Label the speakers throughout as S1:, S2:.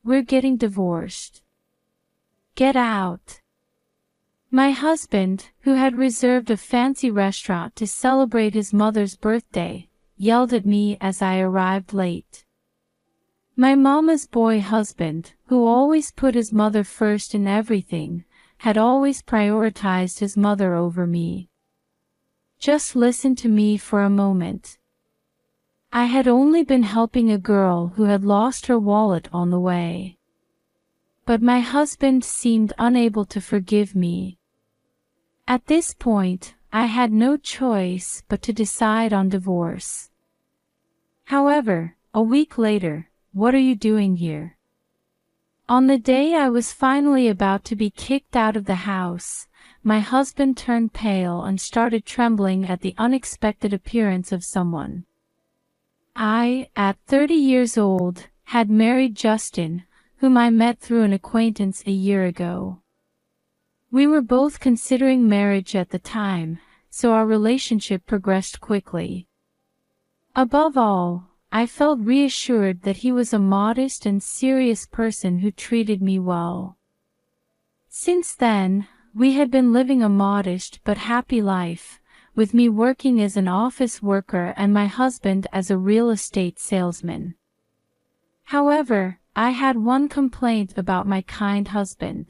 S1: we're getting divorced. Get out." My husband, who had reserved a fancy restaurant to celebrate his mother's birthday, yelled at me as I arrived late. My mama's boy husband, who always put his mother first in everything, had always prioritized his mother over me. Just listen to me for a moment. I had only been helping a girl who had lost her wallet on the way. But my husband seemed unable to forgive me. At this point, I had no choice but to decide on divorce. However, a week later, what are you doing here? On the day I was finally about to be kicked out of the house, my husband turned pale and started trembling at the unexpected appearance of someone. I, at 30 years old, had married Justin, whom I met through an acquaintance a year ago. We were both considering marriage at the time, so our relationship progressed quickly. Above all, I felt reassured that he was a modest and serious person who treated me well. Since then, we had been living a modest but happy life, with me working as an office worker and my husband as a real estate salesman. However, I had one complaint about my kind husband.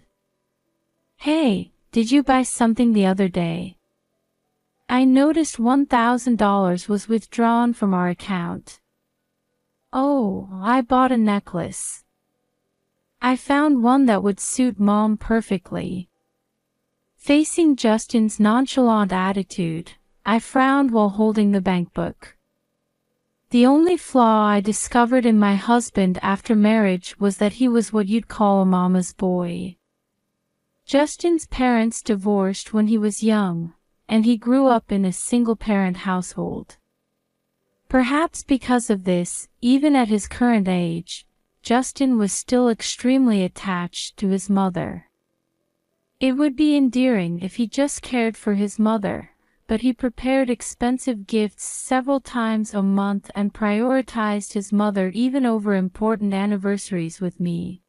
S1: "Hey, did you buy something the other day? I noticed $1,000 was withdrawn from our account." "Oh, I bought a necklace. I found one that would suit Mom perfectly." Facing Justin's nonchalant attitude, I frowned while holding the bankbook. The only flaw I discovered in my husband after marriage was that he was what you'd call a mama's boy. Justin's parents divorced when he was young, and he grew up in a single-parent household. Perhaps because of this, even at his current age, Justin was still extremely attached to his mother. It would be endearing if he just cared for his mother, but he prepared expensive gifts several times a month and prioritized his mother even over important anniversaries with me.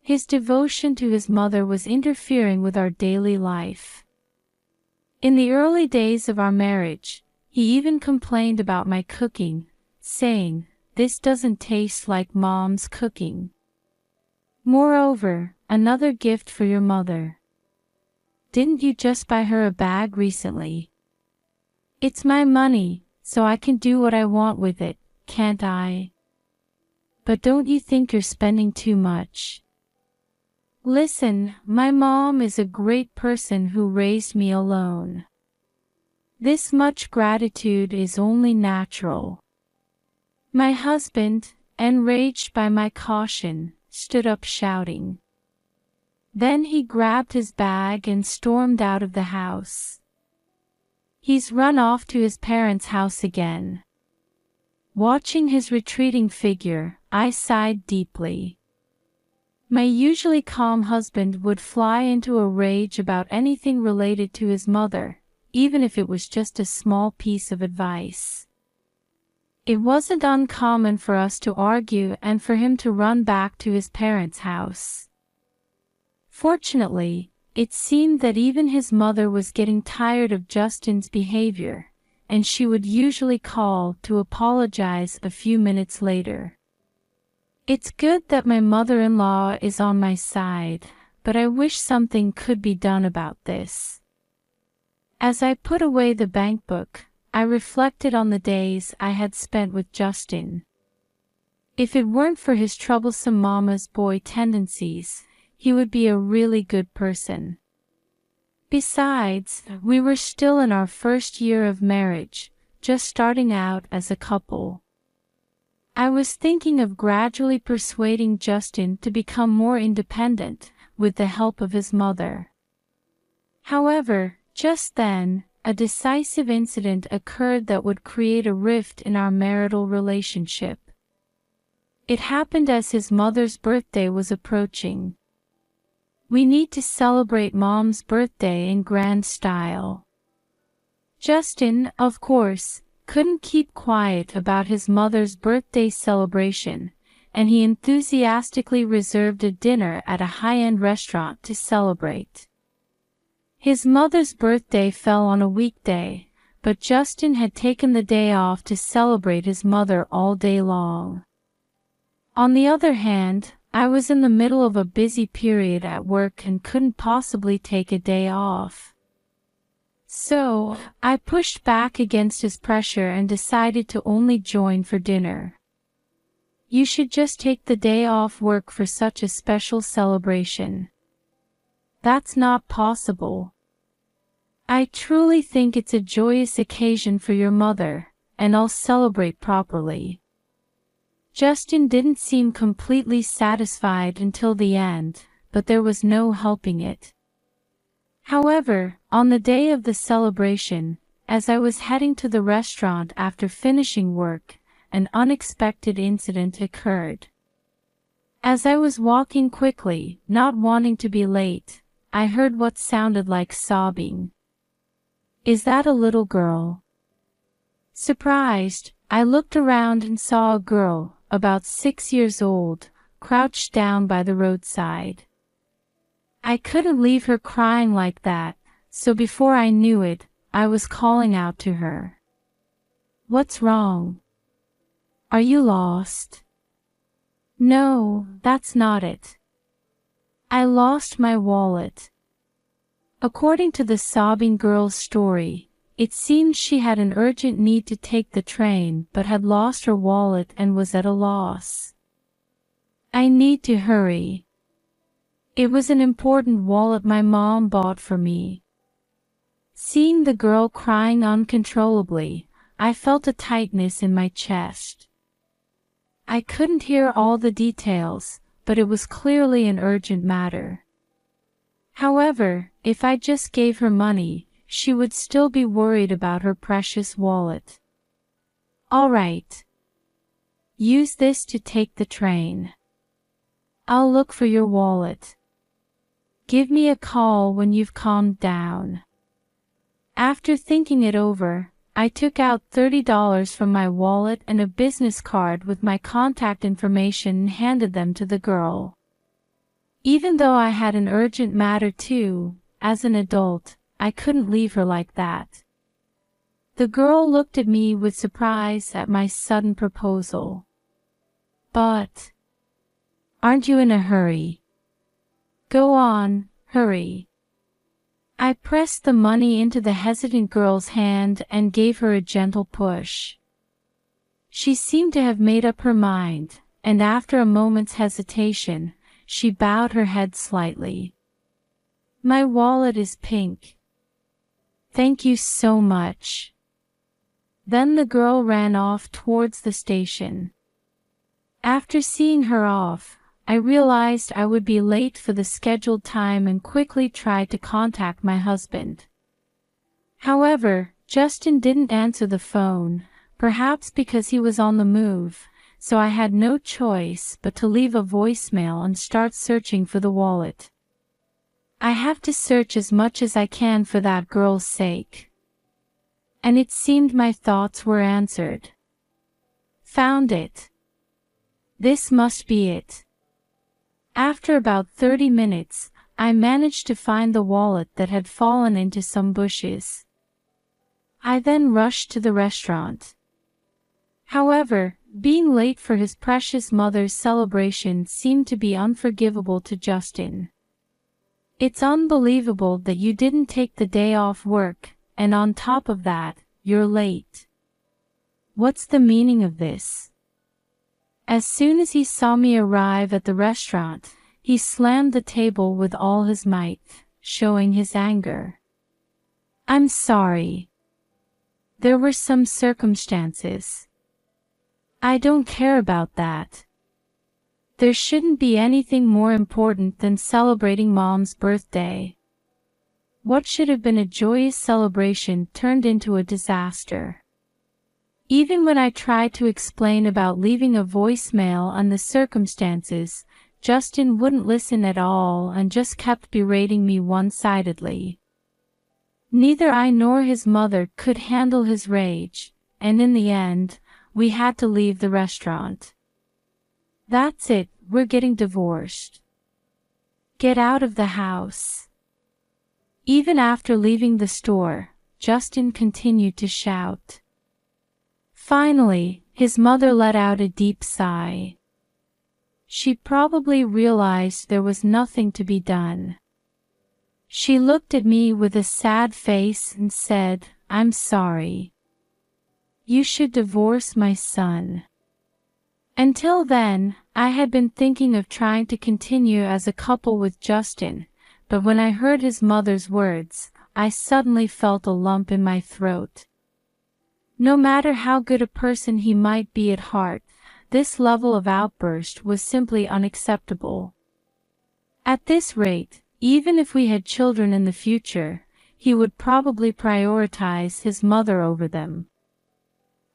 S1: His devotion to his mother was interfering with our daily life. In the early days of our marriage, he even complained about my cooking, saying, "This doesn't taste like Mom's cooking." Moreover, "Another gift for your mother. Didn't you just buy her a bag recently?" "It's my money, so I can do what I want with it, can't I?" "But don't you think you're spending too much?" Listen, my mom is a great person who raised me alone. This much gratitude is only natural. My husband, enraged by my caution, stood up shouting. Then he grabbed his bag and stormed out of the house. He's run off to his parents' house again. Watching his retreating figure, I sighed deeply. My usually calm husband would fly into a rage about anything related to his mother, even if it was just a small piece of advice. It wasn't uncommon for us to argue and for him to run back to his parents' house. Fortunately, it seemed that even his mother was getting tired of Justin's behavior, and she would usually call to apologize a few minutes later. It's good that my mother-in-law is on my side, but I wish something could be done about this. As I put away the bankbook, I reflected on the days I had spent with Justin. If it weren't for his troublesome mama's boy tendencies, he would be a really good person. Besides, we were still in our first year of marriage, just starting out as a couple. I was thinking of gradually persuading Justin to become more independent, with the help of his mother. However, just then, a decisive incident occurred that would create a rift in our marital relationship. It happened as his mother's birthday was approaching. We need to celebrate Mom's birthday in grand style. Justin, of course, couldn't keep quiet about his mother's birthday celebration, and he enthusiastically reserved a dinner at a high-end restaurant to celebrate. His mother's birthday fell on a weekday, but Justin had taken the day off to celebrate his mother all day long. On the other hand, I was in the middle of a busy period at work and couldn't possibly take a day off. So, I pushed back against his pressure and decided to only join for dinner. You should just take the day off work for such a special celebration. That's not possible. I truly think it's a joyous occasion for your mother, and I'll celebrate properly. Justin didn't seem completely satisfied until the end, but there was no helping it. However, on the day of the celebration, as I was heading to the restaurant after finishing work, an unexpected incident occurred. As I was walking quickly, not wanting to be late, I heard what sounded like sobbing. Is that a little girl? Surprised, I looked around and saw a girl, about 6 years old, crouched down by the roadside. I couldn't leave her crying like that, so before I knew it, I was calling out to her. What's wrong? Are you lost? No, that's not it. I lost my wallet. According to the sobbing girl's story, it seemed she had an urgent need to take the train but had lost her wallet and was at a loss. I need to hurry. It was an important wallet my mom bought for me. Seeing the girl crying uncontrollably, I felt a tightness in my chest. I couldn't hear all the details, but it was clearly an urgent matter. However, if I just gave her money, she would still be worried about her precious wallet. All right. Use this to take the train. I'll look for your wallet. Give me a call when you've calmed down. After thinking it over, I took out $30 from my wallet and a business card with my contact information and handed them to the girl. Even though I had an urgent matter too, as an adult, I couldn't leave her like that. The girl looked at me with surprise at my sudden proposal. But, aren't you in a hurry? Go on, hurry. I pressed the money into the hesitant girl's hand and gave her a gentle push. She seemed to have made up her mind, and after a moment's hesitation, she bowed her head slightly. My wallet is pink. Thank you so much. Then the girl ran off towards the station. After seeing her off, I realized I would be late for the scheduled time and quickly tried to contact my husband. However, Justin didn't answer the phone, perhaps because he was on the move, so I had no choice but to leave a voicemail and start searching for the wallet. I have to search as much as I can for that girl's sake. And it seemed my thoughts were answered. Found it. This must be it. After about 30 minutes, I managed to find the wallet that had fallen into some bushes. I then rushed to the restaurant. However, being late for his precious mother's celebration seemed to be unforgivable to Justin. It's unbelievable that you didn't take the day off work, and on top of that, you're late. What's the meaning of this? As soon as he saw me arrive at the restaurant, he slammed the table with all his might, showing his anger. I'm sorry. There were some circumstances. I don't care about that. There shouldn't be anything more important than celebrating Mom's birthday. What should have been a joyous celebration turned into a disaster. Even when I tried to explain about leaving a voicemail and the circumstances, Justin wouldn't listen at all and just kept berating me one-sidedly. Neither I nor his mother could handle his rage, and in the end, we had to leave the restaurant. That's it, we're getting divorced. Get out of the house. Even after leaving the store, Justin continued to shout. Finally, his mother let out a deep sigh. She probably realized there was nothing to be done. She looked at me with a sad face and said, "I'm sorry. You should divorce my son." Until then, I had been thinking of trying to continue as a couple with Justin, but when I heard his mother's words, I suddenly felt a lump in my throat. No matter how good a person he might be at heart, this level of outburst was simply unacceptable. At this rate, even if we had children in the future, he would probably prioritize his mother over them.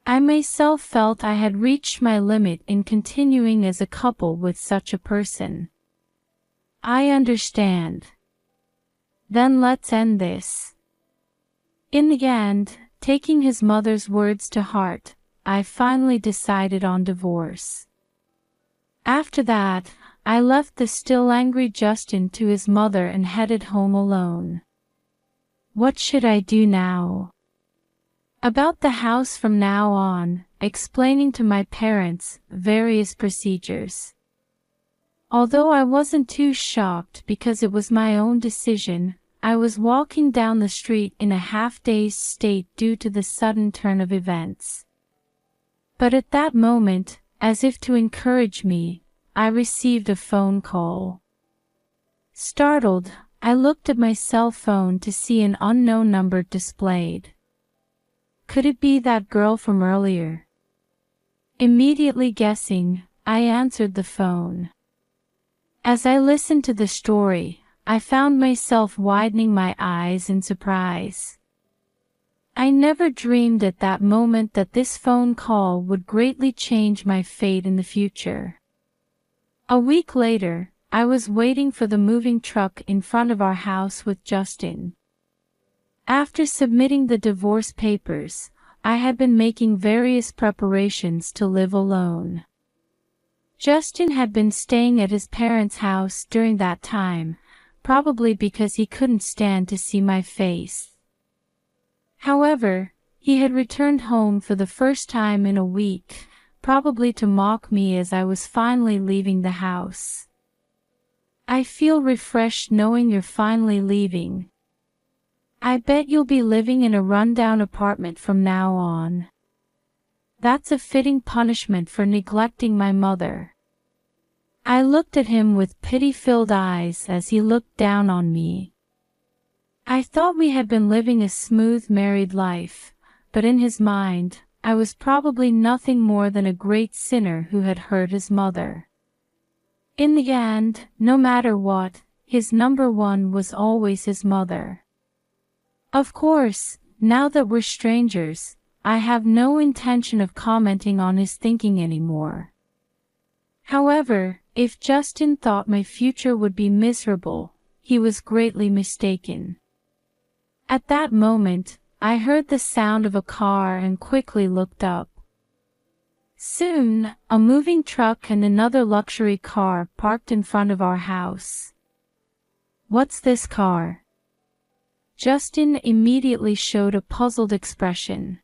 S1: I myself felt I had reached my limit in continuing as a couple with such a person. I understand. Then let's end this. In the end, taking his mother's words to heart, I finally decided on divorce. After that, I left the still angry Justin to his mother and headed home alone. What should I do now? About the house from now on, explaining to my parents various procedures. Although I wasn't too shocked because it was my own decision, I was walking down the street in a half-dazed state due to the sudden turn of events. But at that moment, as if to encourage me, I received a phone call. Startled, I looked at my cell phone to see an unknown number displayed. Could it be that girl from earlier? Immediately guessing, I answered the phone. As I listened to the story, I found myself widening my eyes in surprise. I never dreamed at that moment that this phone call would greatly change my fate in the future. A week later, I was waiting for the moving truck in front of our house with Justin. After submitting the divorce papers, I had been making various preparations to live alone. Justin had been staying at his parents' house during that time, probably because he couldn't stand to see my face. However, he had returned home for the first time in a week, probably to mock me as I was finally leaving the house. I feel refreshed knowing you're finally leaving. I bet you'll be living in a rundown apartment from now on. That's a fitting punishment for neglecting my mother. I looked at him with pity-filled eyes as he looked down on me. I thought we had been living a smooth married life, but in his mind, I was probably nothing more than a great sinner who had hurt his mother. In the end, no matter what, his number one was always his mother. Of course, now that we're strangers, I have no intention of commenting on his thinking anymore. However, if Justin thought my future would be miserable, he was greatly mistaken. At that moment, I heard the sound of a car and quickly looked up. Soon, a moving truck and another luxury car parked in front of our house. "What's this car?" Justin immediately showed a puzzled expression.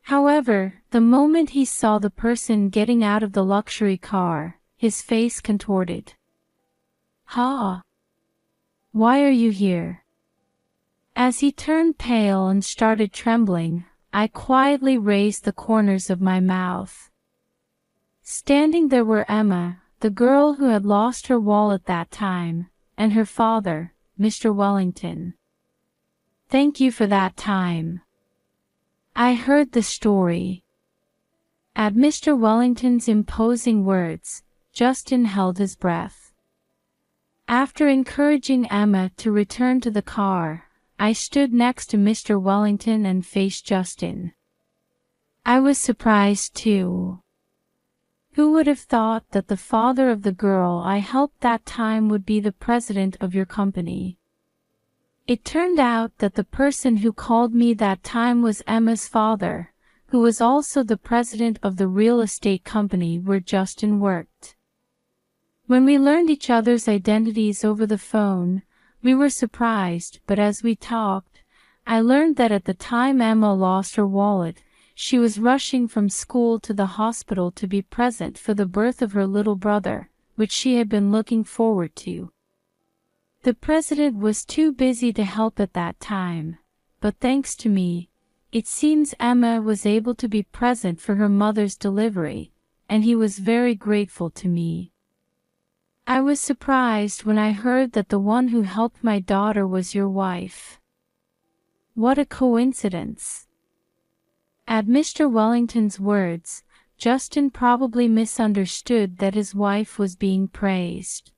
S1: However, the moment he saw the person getting out of the luxury car, his face contorted. "Ha! Why are you here?" As he turned pale and started trembling, I quietly raised the corners of my mouth. Standing there were Emma, the girl who had lost her wallet that time, and her father, Mr. Wellington. "Thank you for that time." I heard the story. At Mr. Wellington's imposing words, Justin held his breath. After encouraging Emma to return to the car, I stood next to Mr. Wellington and faced Justin. I was surprised too. Who would have thought that the father of the girl I helped that time would be the president of your company? It turned out that the person who called me that time was Emma's father, who was also the president of the real estate company where Justin worked. When we learned each other's identities over the phone, we were surprised, but as we talked, I learned that at the time Emma lost her wallet, she was rushing from school to the hospital to be present for the birth of her little brother, which she had been looking forward to. The president was too busy to help at that time, but thanks to me, it seems Emma was able to be present for her mother's delivery, and he was very grateful to me. I was surprised when I heard that the one who helped my daughter was your wife. What a coincidence. At Mr. Wellington's words, Justin probably misunderstood that his wife was being praised.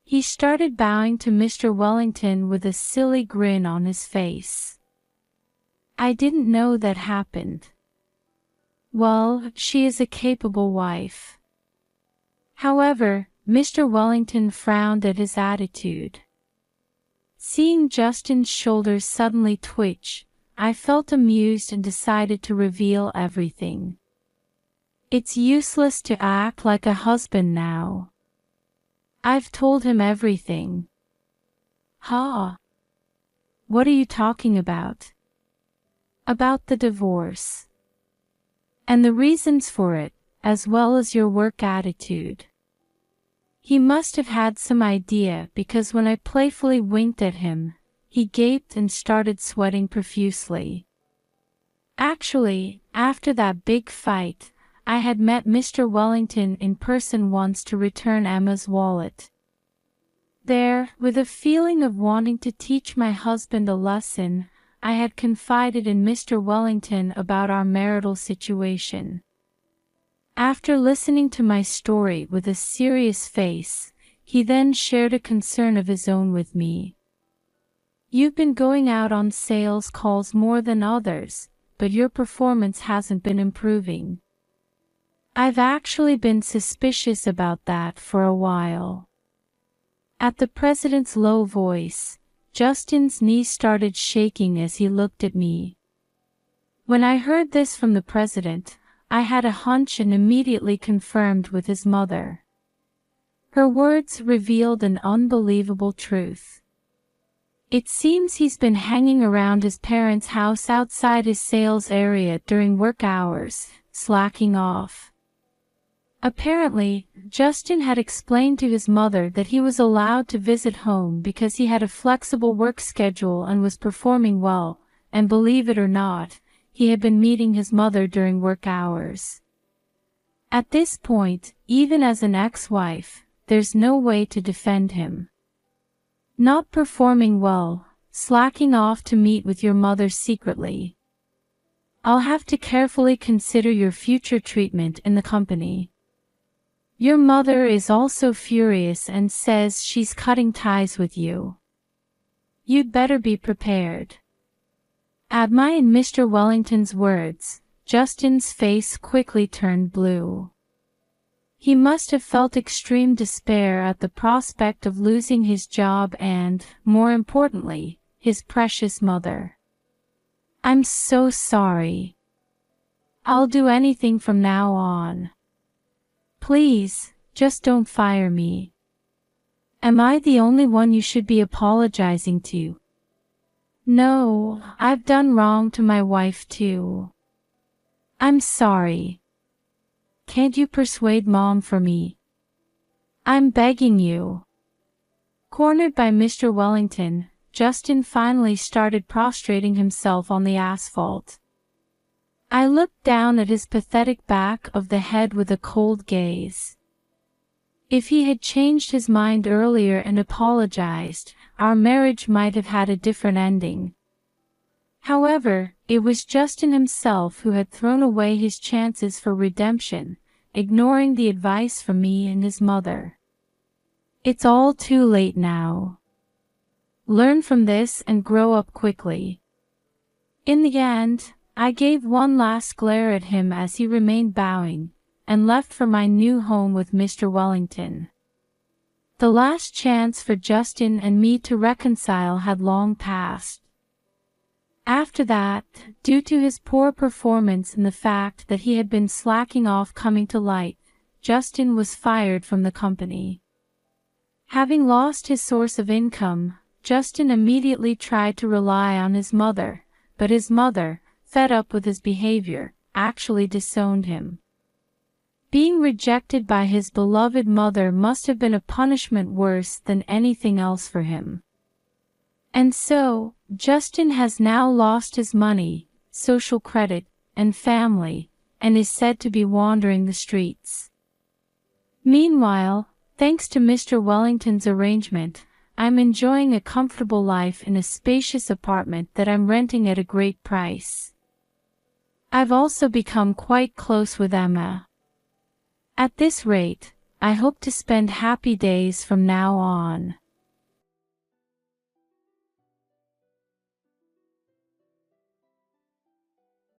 S1: He started bowing to Mr. Wellington with a silly grin on his face. I didn't know that happened. Well, she is a capable wife. However, Mr. Wellington frowned at his attitude. Seeing Justin's shoulders suddenly twitch, I felt amused and decided to reveal everything. It's useless to act like a husband now. I've told him everything. Ha! What are you talking about? About the divorce. And the reasons for it, as well as your work attitude. He must have had some idea because when I playfully winked at him, he gaped and started sweating profusely. Actually, after that big fight, I had met Mr. Wellington in person once to return Emma's wallet. There, with a feeling of wanting to teach my husband a lesson, I had confided in Mr. Wellington about our marital situation. After listening to my story with a serious face, he then shared a concern of his own with me. You've been going out on sales calls more than others, but your performance hasn't been improving. I've actually been suspicious about that for a while. At the president's low voice, Justin's knees started shaking as he looked at me. When I heard this from the president, I had a hunch and immediately confirmed with his mother. Her words revealed an unbelievable truth. It seems he's been hanging around his parents' house outside his sales area during work hours, slacking off. Apparently, Justin had explained to his mother that he was allowed to visit home because he had a flexible work schedule and was performing well, and believe it or not, he had been meeting his mother during work hours. At this point, even as an ex-wife, there's no way to defend him. Not performing well, slacking off to meet with your mother secretly. I'll have to carefully consider your future treatment in the company. Your mother is also furious and says she's cutting ties with you. You'd better be prepared. At my and Mr. Wellington's words, Justin's face quickly turned blue. He must have felt extreme despair at the prospect of losing his job and, more importantly, his precious mother. I'm so sorry. I'll do anything from now on. Please, just don't fire me. Am I the only one you should be apologizing to? No, I've done wrong to my wife too. I'm sorry. Can't you persuade Mom for me? I'm begging you. Cornered by Mr. Wellington, Justin finally started prostrating himself on the asphalt. I looked down at his pathetic back of the head with a cold gaze. If he had changed his mind earlier and apologized, our marriage might have had a different ending. However, it was Justin himself who had thrown away his chances for redemption, ignoring the advice from me and his mother. It's all too late now. Learn from this and grow up quickly. In the end, I gave one last glare at him as he remained bowing, and left for my new home with Mr. Wellington. The last chance for Justin and me to reconcile had long passed. After that, due to his poor performance and the fact that he had been slacking off coming to light, Justin was fired from the company. Having lost his source of income, Justin immediately tried to rely on his mother, but his mother, fed up with his behavior, actually disowned him. Being rejected by his beloved mother must have been a punishment worse than anything else for him. And so, Justin has now lost his money, social credit, and family, and is said to be wandering the streets. Meanwhile, thanks to Mr. Wellington's arrangement, I'm enjoying a comfortable life in a spacious apartment that I'm renting at a great price. I've also become quite close with Emma. At this rate, I hope to spend happy days from now on.